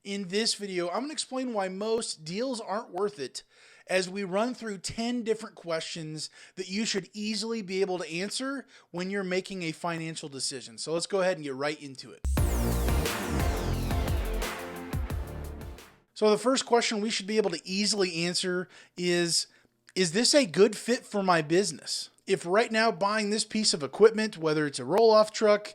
In this video, I'm going to explain why most deals aren't worth it as we run through 10 different questions that you should easily be able to answer when you're making a financial decision. So let's go ahead and get right into it. So the first question we should be able to easily answer is this a good fit for my business? If right now buying this piece of equipment, whether it's a roll-off truck,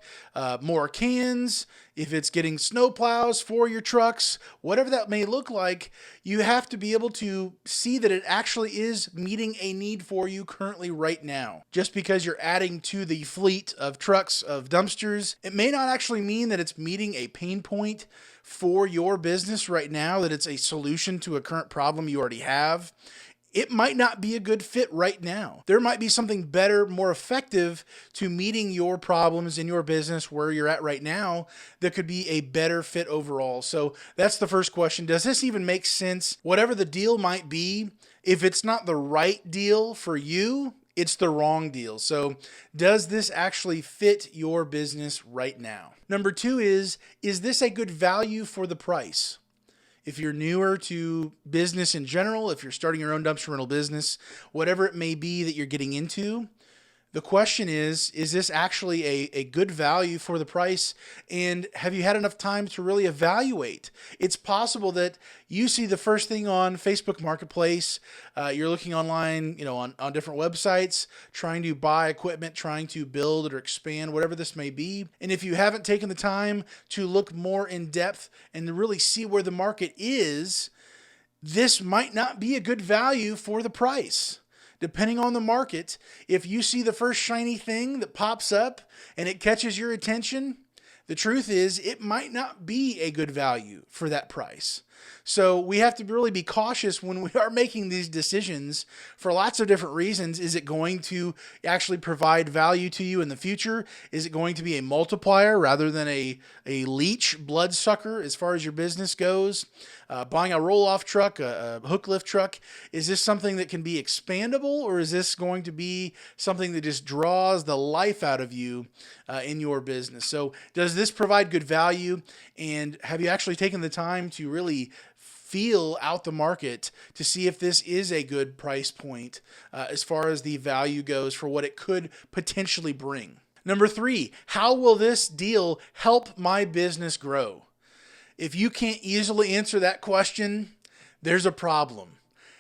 more cans, if it's getting snow plows for your trucks, whatever that may look like, you have to be able to see that it actually is meeting a need for you currently right now. Just because you're adding to the fleet of trucks, of dumpsters, it may not actually mean that it's meeting a pain point for your business right now, that it's a solution to a current problem you already have. It might not be a good fit right now. There might be something better, more effective to meeting your problems in your business where you're at right now that could be a better fit overall. So that's the first question. Does this even make sense? Whatever the deal might be, if it's not the right deal for you, it's the wrong deal. So does this actually fit your business right now? Number two is this a good value for the price? If you're newer to business in general, if you're starting your own dumpster rental business, whatever it may be that you're getting into, the question is this actually a good value for the price? And have you had enough time to really evaluate? It's possible that you see the first thing on Facebook Marketplace, you're looking online, on different websites, trying to buy equipment, trying to build or expand, whatever this may be. And if you haven't taken the time to look more in depth and to really see where the market is, this might not be a good value for the price. Depending on the market, if you see the first shiny thing that pops up and it catches your attention, the truth is it might not be a good value for that price. So we have to really be cautious when we are making these decisions for lots of different reasons. Is it going to actually provide value to you in the future? Is it going to be a multiplier rather than a leech bloodsucker as far as your business goes? Buying a roll-off truck, a hook lift truck, is this something that can be expandable, or is this going to be something that just draws the life out of you in your business? So does this provide good value, and have you actually taken the time to really feel out the market to see if this is a good price point as far as the value goes for what it could potentially bring? Number three, how will this deal help my business grow? If you can't easily answer that question, there's a problem.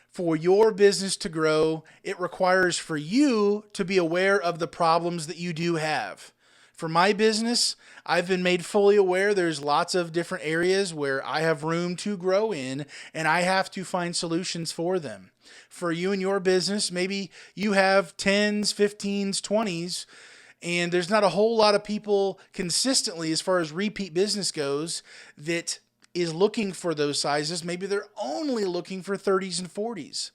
For your business to grow, it requires for you to be aware of the problems that you do have. For my business, I've been made fully aware there's lots of different areas where I have room to grow in, and I have to find solutions for them. For you and your business, maybe you have 10s, 15s, 20s, and there's not a whole lot of people consistently as far as repeat business goes that is looking for those sizes. Maybe they're only looking for 30s and 40s.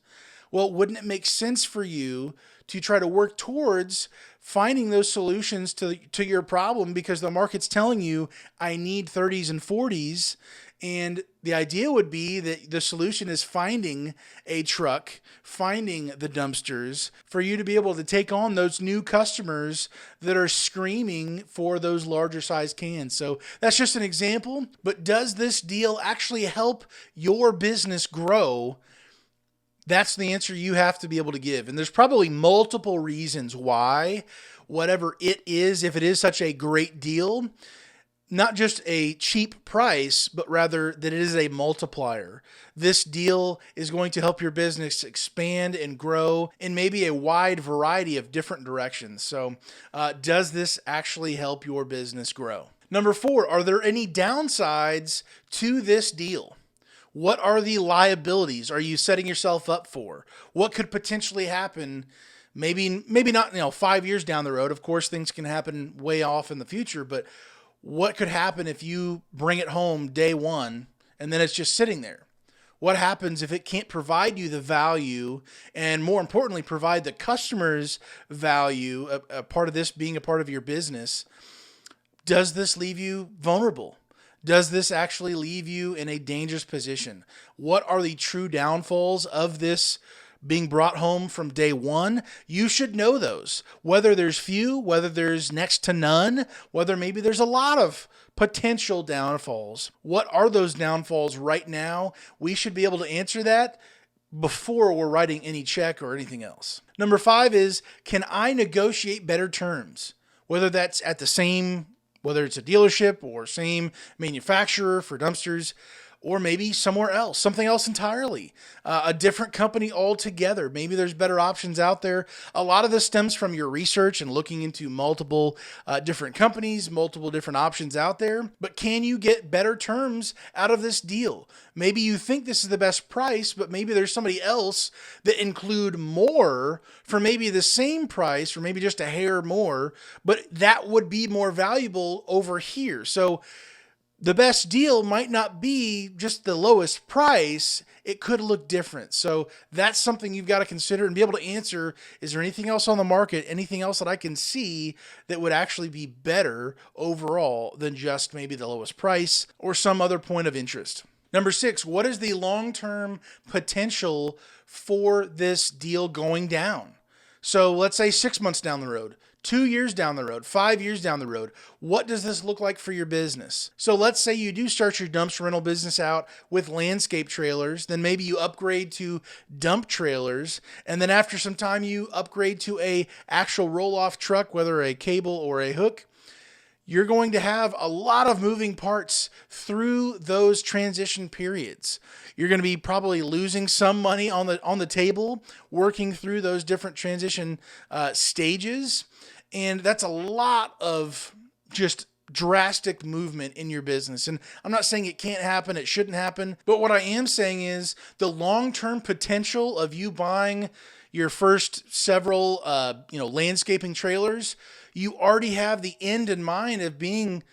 Well, wouldn't it make sense for you to try to work towards finding those solutions to your problem, because the market's telling you I need 30s and 40s, and the idea would be that the solution is finding a truck, finding the dumpsters for you to be able to take on those new customers that are screaming for those larger size cans. So that's just an example, but does this deal actually help your business grow? That's the answer you have to be able to give. And there's probably multiple reasons why, whatever it is, if it is such a great deal, not just a cheap price, but rather that it is a multiplier. This deal is going to help your business expand and grow in maybe a wide variety of different directions. So does this actually help your business grow? Number four, are there any downsides to this deal? What are the liabilities are you setting yourself up for? What could potentially happen? Maybe not, 5 years down the road. Of course, things can happen way off in the future, but what could happen if you bring it home day one and then it's just sitting there? What happens if it can't provide you the value, and more importantly, provide the customer's value, a part of this being a part of your business? Does this leave you vulnerable? Does this actually leave you in a dangerous position? What are the true downfalls of this being brought home from day one, you should know those. Whether there's few, whether there's next to none, whether maybe there's a lot of potential downfalls. What are those downfalls right now? We should be able to answer that before we're writing any check or anything else. Number 5 is, can I negotiate better terms? Whether that's at the same, whether it's a dealership or same manufacturer for dumpsters, or maybe somewhere else, something else entirely, a different company altogether. Maybe there's better options out there. A lot of this stems from your research and looking into multiple different companies, multiple different options out there. But can you get better terms out of this deal? Maybe you think this is the best price, but maybe there's somebody else that include more for maybe the same price, or maybe just a hair more, but that would be more valuable over here. So the best deal might not be just the lowest price. It could look different. So that's something you've got to consider and be able to answer. Is there anything else on the market, anything else that I can see that would actually be better overall than just maybe the lowest price or some other point of interest? Number 6, what is the long-term potential for this deal going down? So let's say 6 months down the road, 2 years down the road, 5 years down the road. What does this look like for your business? So let's say you do start your dumpster rental business out with landscape trailers, then maybe you upgrade to dump trailers, and then after some time you upgrade to a actual roll-off truck, whether a cable or a hook. You're going to have a lot of moving parts through those transition periods. You're going to be probably losing some money on the table, working through those different transition stages. And that's a lot of just drastic movement in your business. And I'm not saying it can't happen, it shouldn't happen. But what I am saying is the long-term potential of you buying your first several, landscaping trailers, you already have the end in mind of being,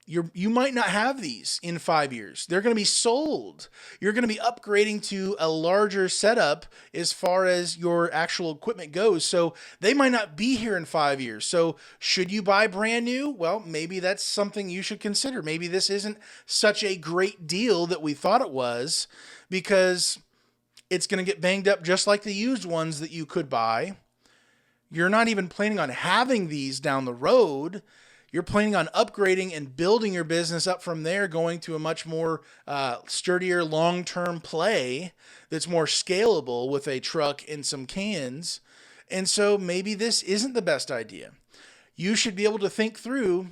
you might not have these in 5 years. They're going to be sold. You're going to be upgrading to a larger setup as far as your actual equipment goes. So they might not be here in 5 years. So should you buy brand new? Well, maybe that's something you should consider. Maybe this isn't such a great deal that we thought it was, because it's going to get banged up just like the used ones that you could buy. You're not even planning on having these down the road. You're planning on upgrading and building your business up from there, going to a much more sturdier long-term play that's more scalable with a truck and some cans. And so maybe this isn't the best idea. You should be able to think through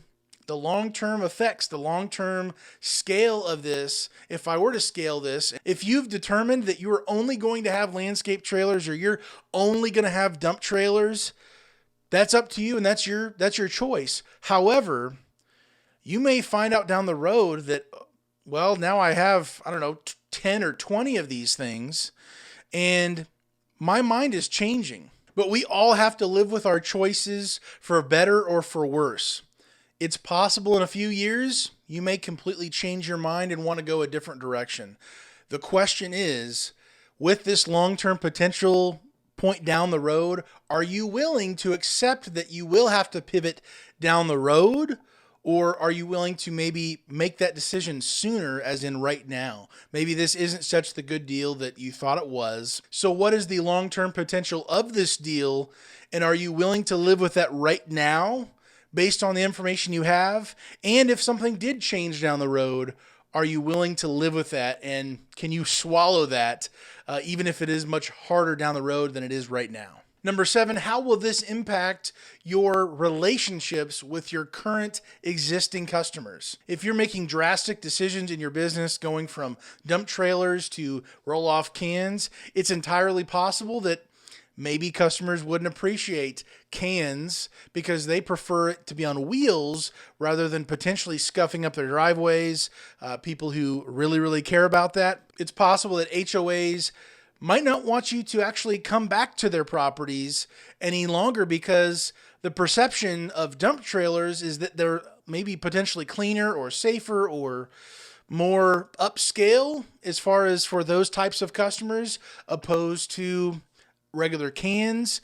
the long-term effects, the long-term scale of this. If I were to scale this, if you've determined that you're only going to have landscape trailers, or you're only going to have dump trailers, that's up to you, and that's your choice. However, you may find out down the road that, well, now I have, 10 or 20 of these things, and my mind is changing. But we all have to live with our choices, for better or for worse. It's possible in a few years, you may completely change your mind and want to go a different direction. The question is, with this long-term potential point down the road, are you willing to accept that you will have to pivot down the road? Or are you willing to maybe make that decision sooner, as in right now? Maybe this isn't such the good deal that you thought it was. So what is the long-term potential of this deal? And are you willing to live with that right now, based on the information you have? And if something did change down the road, are you willing to live with that? And can you swallow that, even if it is much harder down the road than it is right now? Number 7, how will this impact your relationships with your current existing customers? If you're making drastic decisions in your business, going from dump trailers to roll-off cans, it's entirely possible that maybe customers wouldn't appreciate cans because they prefer it to be on wheels rather than potentially scuffing up their driveways. People who really, really care about that. It's possible that HOAs might not want you to actually come back to their properties any longer, because the perception of dump trailers is that they're maybe potentially cleaner or safer or more upscale as far as for those types of customers, opposed to regular cans,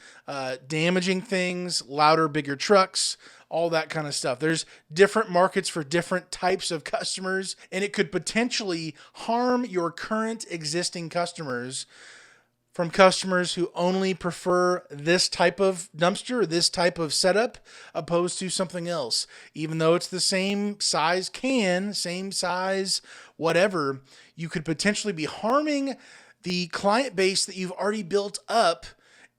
damaging things, louder, bigger trucks, all that kind of stuff. There's different markets for different types of customers, and it could potentially harm your current existing customers from customers who only prefer this type of dumpster, this type of setup, opposed to something else. Even though it's the same size can, same size, whatever, you could potentially be harming the client base that you've already built up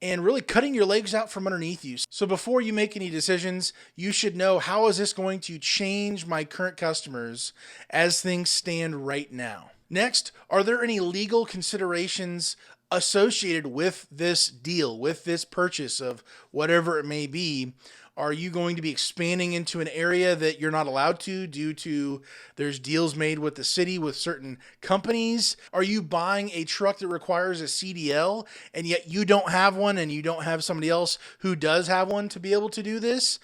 and really cutting your legs out from underneath you. So before you make any decisions, you should know, how is this going to change my current customers as things stand right now? Next, are there any legal considerations associated with this deal, with this purchase of whatever it may be? Are you going to be expanding into an area that you're not allowed to due to there's deals made with the city with certain companies? Are you buying a truck that requires a CDL and yet you don't have one and you don't have somebody else who does have one to be able to do this?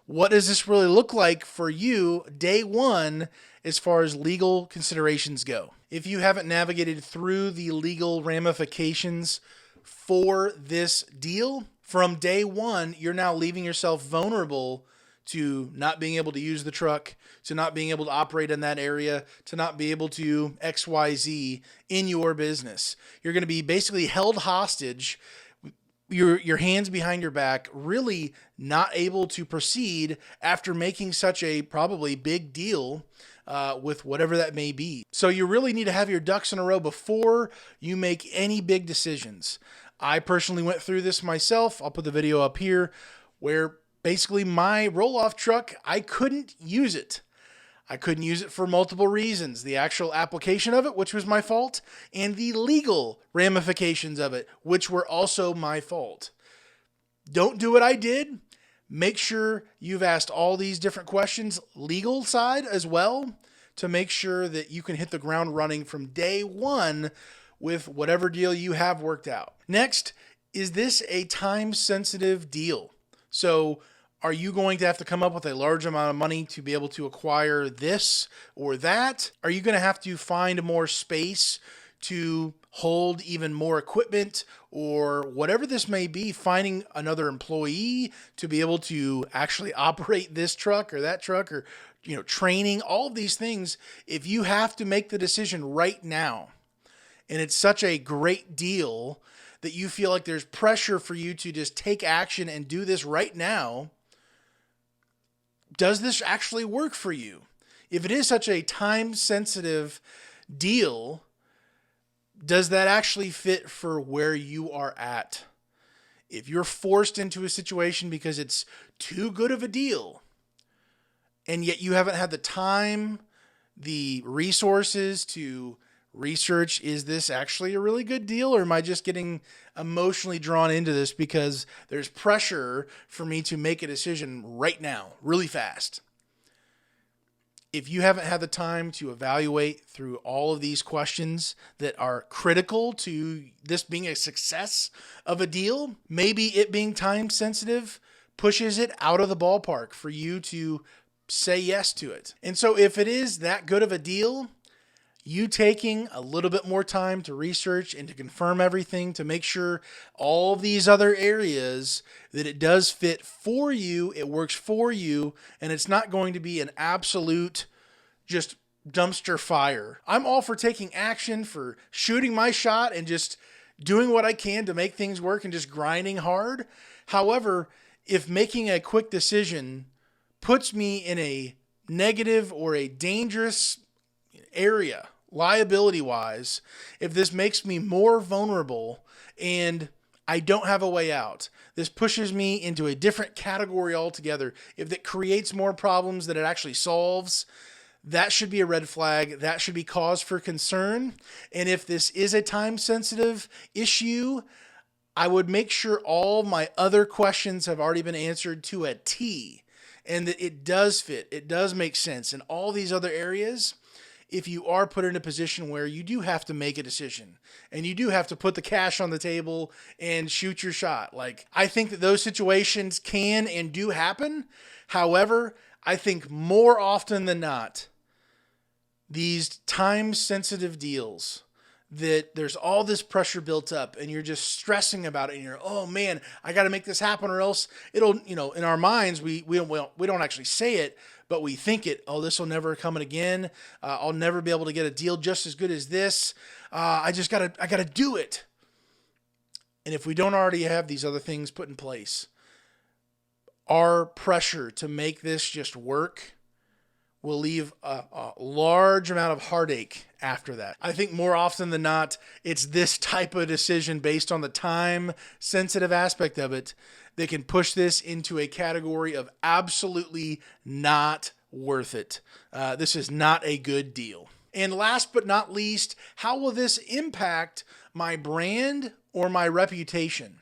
What does this really look like for you day one as far as legal considerations go? If you haven't navigated through the legal ramifications for this deal, from day one, you're now leaving yourself vulnerable to not being able to use the truck, to not being able to operate in that area, to not be able to XYZ in your business. You're going to be basically held hostage, your hands behind your back, really not able to proceed after making such a probably big deal with whatever that may be. So you really need to have your ducks in a row before you make any big decisions. I personally went through this myself. I'll put the video up here where basically my roll-off truck, I couldn't use it. I couldn't use it for multiple reasons. The actual application of it, which was my fault, and the legal ramifications of it, which were also my fault. Don't do what I did. Make sure you've asked all these different questions, legal side as well, to make sure that you can hit the ground running from day one with whatever deal you have worked out. Next, is this a time-sensitive deal? So are you going to have to come up with a large amount of money to be able to acquire this or that? Are you going to have to find more space to hold even more equipment, or whatever this may be, finding another employee to be able to actually operate this truck or that truck, or training, all of these things? If you have to make the decision right now, and it's such a great deal that you feel like there's pressure for you to just take action and do this right now, does this actually work for you? If it is such a time-sensitive deal, does that actually fit for where you are at? If you're forced into a situation because it's too good of a deal, and yet you haven't had the time, the resources to research, is this actually a really good deal, or am I just getting emotionally drawn into this because there's pressure for me to make a decision right now, really fast? If you haven't had the time to evaluate through all of these questions that are critical to this being a success of a deal, maybe it being time sensitive pushes it out of the ballpark for you to say yes to it. And so if it is that good of a deal, you taking a little bit more time to research and to confirm everything, to make sure all of these other areas that it does fit for you, it works for you, and it's not going to be an absolute just dumpster fire. I'm all for taking action, for shooting my shot and just doing what I can to make things work and just grinding hard. However, if making a quick decision puts me in a negative or a dangerous area, liability-wise, if this makes me more vulnerable and I don't have a way out, this pushes me into a different category altogether, if it creates more problems than it actually solves, that should be a red flag. That should be cause for concern. And if this is a time-sensitive issue, I would make sure all my other questions have already been answered to a T, and that it does fit, it does make sense in all these other areas. If you are put in a position where you do have to make a decision and you do have to put the cash on the table and shoot your shot, like, I think that those situations can and do happen. However, I think more often than not, these time-sensitive deals that there's all this pressure built up and you're just stressing about it and you're, oh man, I got to make this happen or else it'll, in our minds, we don't actually say it, but we think it. Oh, this will never come again. I'll never be able to get a deal just as good as this. I got to do it. And if we don't already have these other things put in place, our pressure to make this just work will leave a large amount of heartache after that. I think more often than not, it's this type of decision based on the time sensitive aspect of it that can push this into a category of absolutely not worth it. This is not a good deal. And last but not least, how will this impact my brand or my reputation?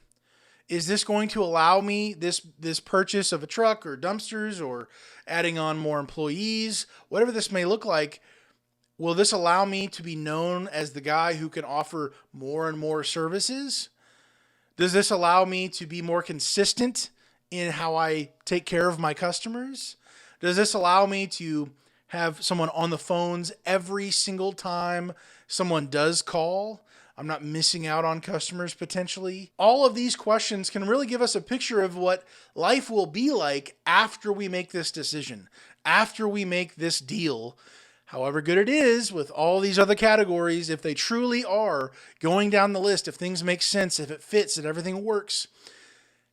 Is this going to allow me this purchase of a truck or dumpsters or adding on more employees, whatever this may look like? Will this allow me to be known as the guy who can offer more and more services? Does this allow me to be more consistent in how I take care of my customers? Does this allow me to have someone on the phones every single time someone does call? I'm not missing out on customers potentially. All of these questions can really give us a picture of what life will be like after we make this decision, after we make this deal. However good it is with all these other categories, if they truly are going down the list, if things make sense, if it fits, and everything works,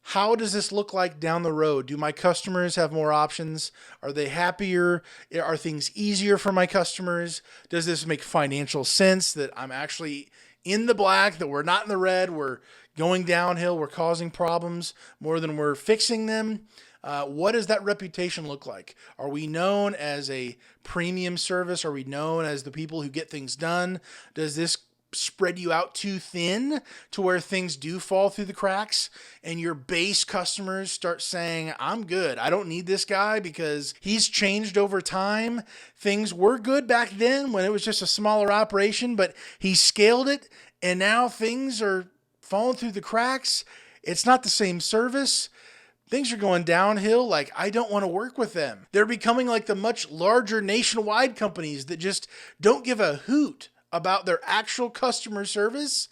how does this look like down the road? Do my customers have more options? Are they happier? Are things easier for my customers? Does this make financial sense that I'm actually in the black, that we're not in the red, we're going downhill, we're causing problems more than we're fixing them? What does that reputation look like? Are we known as a premium service? Are we known as the people who get things done? Does this spread you out too thin to where things do fall through the cracks and your base customers start saying, I'm good, I don't need this guy because he's changed over time? Things were good back then when it was just a smaller operation, but he scaled it and now things are falling through the cracks. It's not the same service. Things are going downhill. Like, I don't want to work with them. They're becoming like the much larger nationwide companies that just don't give a hoot about their actual customer service.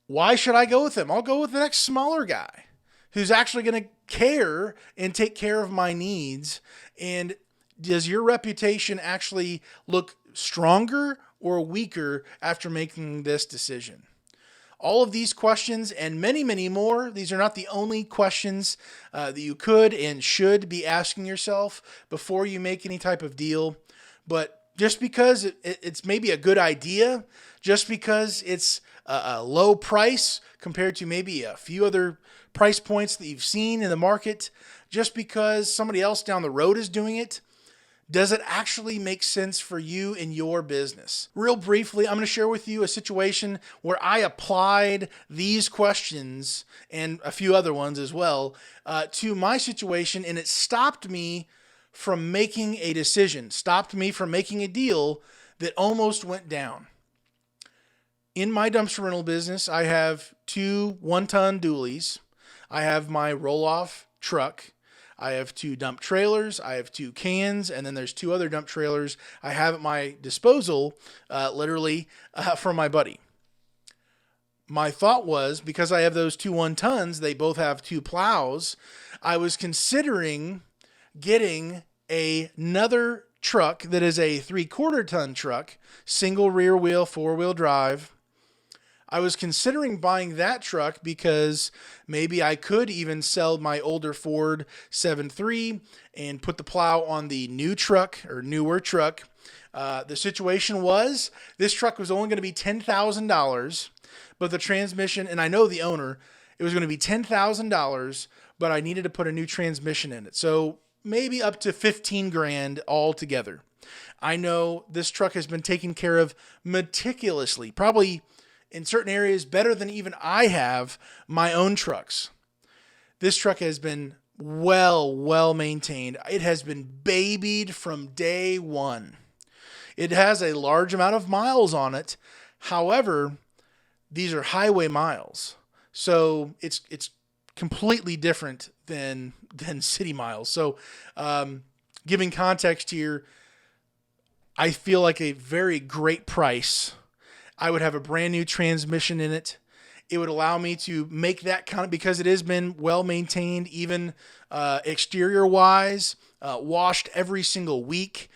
Why should I go with them? I'll go with the next smaller guy who's actually going to care and take care of my needs. And does your reputation actually look stronger or weaker after making this decision? All of these questions and many, many more, these are not the only questions that you could and should be asking yourself before you make any type of deal. But just because it's maybe a good idea, just because it's a low price compared to maybe a few other price points that you've seen in the market, just because somebody else down the road is doing it, does it actually make sense for you in your business? Real briefly, I'm going to share with you a situation where I applied these questions and a few other ones as well to my situation, and it stopped me from making a decision, stopped me from making a deal that almost went down. In my dumpster rental business, I have 2 one-ton dualies. I have my roll-off truck. I have 2 dump trailers. I have 2 cans, and then there's 2 other dump trailers I have at my disposal, literally, from my buddy. My thought was, because I have those 2 one-tons, they both have 2 plows, I was considering getting another truck that is a 3/4 ton truck, single rear wheel, 4-wheel drive. I was considering buying that truck because maybe I could even sell my older Ford 7.3 and put the plow on the new truck or newer truck. The situation was this truck was only going to be $10,000, but the transmission, and I know the owner, it was going to be $10,000, but I needed to put a new transmission in it. So maybe up to $15,000 altogether. I know this truck has been taken care of meticulously, probably in certain areas better than even I have my own trucks. This truck has been well maintained. It has been babied from day one. It has a large amount of miles on it. However, these are highway miles. So it's completely different than city miles. So giving context here, I feel like a very great price. I would have a brand new transmission in it. It would allow me to make that kind of, because it has been well maintained, even exterior wise, washed every single week,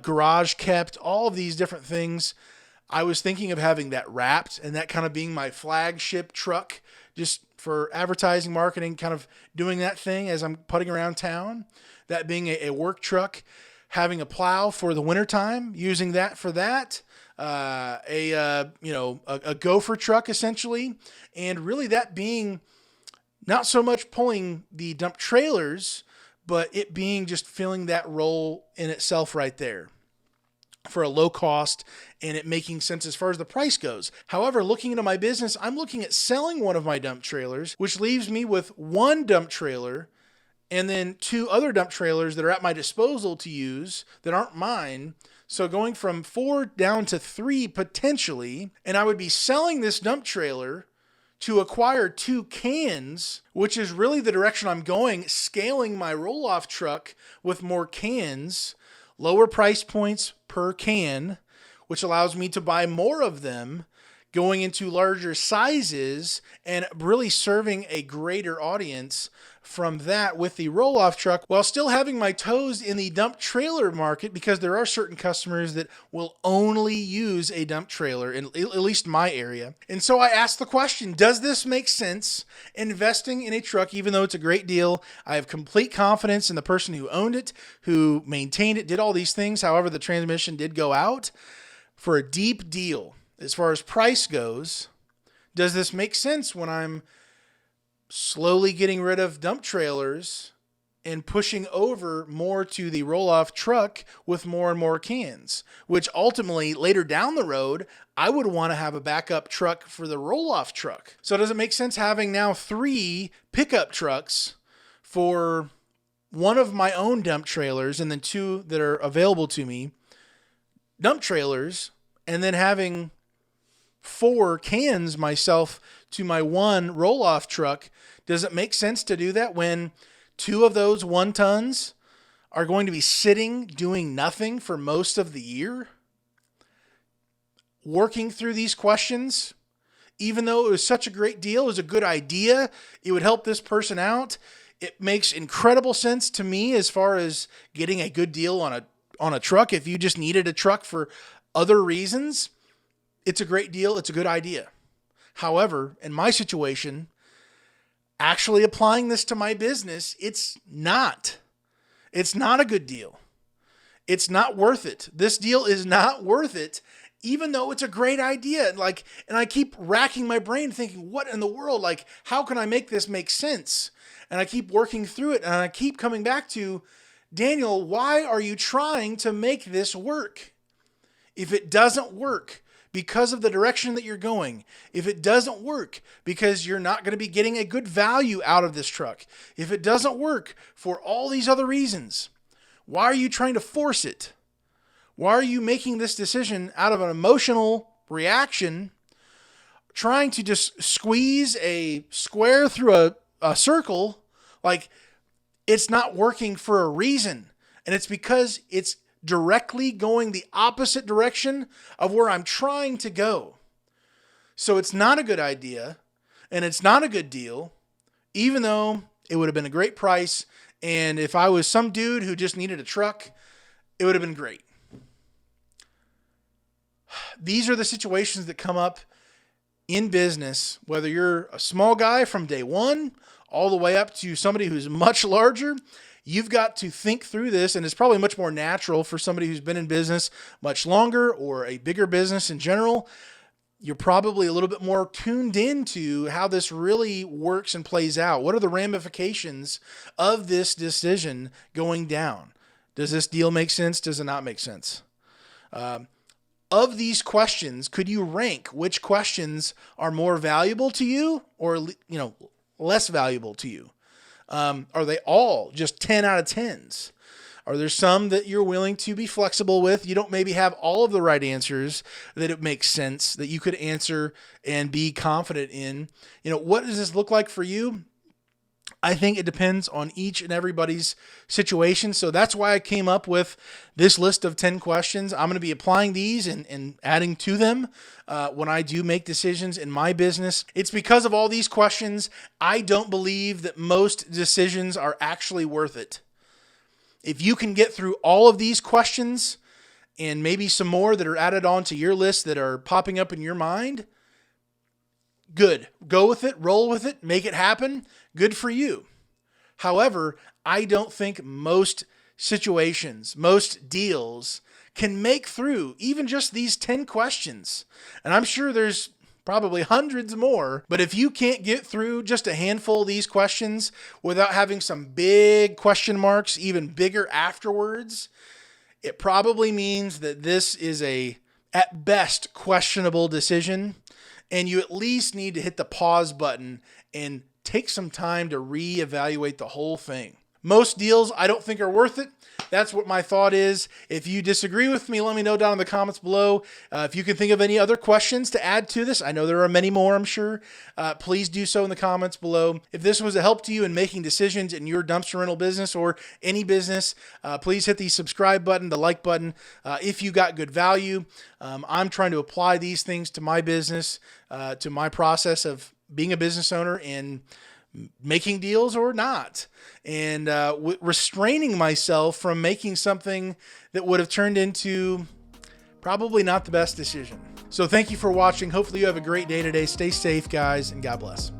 garage kept, all of these different things. I was thinking of having that wrapped and that kind of being my flagship truck, just for advertising, marketing, kind of doing that thing as I'm putting around town. That being a work truck, having a plow for the wintertime, using that for that. A gopher truck essentially, and really that being not so much pulling the dump trailers, but it being just filling that role in itself right there for a low cost and it making sense as far as the price goes. However, looking into my business, I'm looking at selling one of my dump trailers, which leaves me with one dump trailer and then two other dump trailers that are at my disposal to use that aren't mine. So going from 4 down to 3 potentially, and I would be selling this dump trailer to acquire 2 cans, which is really the direction I'm going, scaling my roll-off truck with more cans, lower price points per can, which allows me to buy more of them, going into larger sizes and really serving a greater audience from that with the roll-off truck, while still having my toes in the dump trailer market, because there are certain customers that will only use a dump trailer, in at least my area. And so I asked the question, does this make sense investing in a truck, even though it's a great deal? I have complete confidence in the person who owned it, who maintained it, did all these things. However, the transmission did go out. For a deep deal, as far as price goes, does this make sense when I'm slowly getting rid of dump trailers and pushing over more to the roll-off truck with more and more cans, which ultimately later down the road, I would want to have a backup truck for the roll-off truck. So does it make sense having now 3 pickup trucks for one of my own dump trailers and then 2 that are available to me, dump trailers, and then having 4 cans myself to my one roll-off truck? Does it make sense to do that when 2 of those 1 tons are going to be sitting doing nothing for most of the year? Working through these questions, even though it was such a great deal, it was a good idea, it would help this person out. It makes incredible sense to me as far as getting a good deal on a truck. If you just needed a truck for other reasons, it's a great deal. It's a good idea. However, in my situation, actually applying this to my business, it's not. It's not a good deal. It's not worth it. This deal is not worth it, even though it's a great idea. And I keep racking my brain thinking, what in the world? How can I make this make sense? And I keep working through it, and I keep coming back to, Daniel, why are you trying to make this work? If it doesn't work because of the direction that you're going, if it doesn't work because you're not going to be getting a good value out of this truck, if it doesn't work for all these other reasons, why are you trying to force it? Why are you making this decision out of an emotional reaction, trying to just squeeze a square through a circle? It's not working for a reason. And it's because it's directly going the opposite direction of where I'm trying to go. So it's not a good idea and it's not a good deal, even though it would have been a great price. And if I was some dude who just needed a truck, it would have been great. These are the situations that come up in business, whether you're a small guy from day one all the way up to somebody who's much larger. You've got to think through this, and it's probably much more natural for somebody who's been in business much longer or a bigger business in general. You're probably a little bit more tuned into how this really works and plays out. What are the ramifications of this decision going down? Does this deal make sense? Does it not make sense? Of these questions, could you rank which questions are more valuable to you or less valuable to you? Are they all just 10 out of 10s? Are there some that you're willing to be flexible with? You don't maybe have all of the right answers that it makes sense that you could answer and be confident in. What does this look like for you? I think it depends on each and everybody's situation. So that's why I came up with this list of 10 questions. I'm going to be applying these and adding to them when I do make decisions in my business. It's because of all these questions, I don't believe that most decisions are actually worth it. If you can get through all of these questions and maybe some more that are added onto your list that are popping up in your mind, good. Go with it, roll with it, make it happen. Good for you. However, I don't think most situations, most deals can make through even just these 10 questions. And I'm sure there's probably hundreds more, but if you can't get through just a handful of these questions without having some big question marks, even bigger afterwards, it probably means that this is a, at best, questionable decision, and you at least need to hit the pause button and take some time to reevaluate the whole thing. Most deals I don't think are worth it. That's what my thought is. If you disagree with me, let me know down in the comments below. If you can think of any other questions to add to this, I know there are many more, I'm sure. Please do so in the comments below. If this was a help to you in making decisions in your dumpster rental business or any business, please hit the subscribe button, the like button, if you got good value. I'm trying to apply these things to my business, to my process of being a business owner and making deals or not, and restraining myself from making something that would have turned into probably not the best decision. So thank you for watching. Hopefully you have a great day today. Stay safe, guys, and God bless.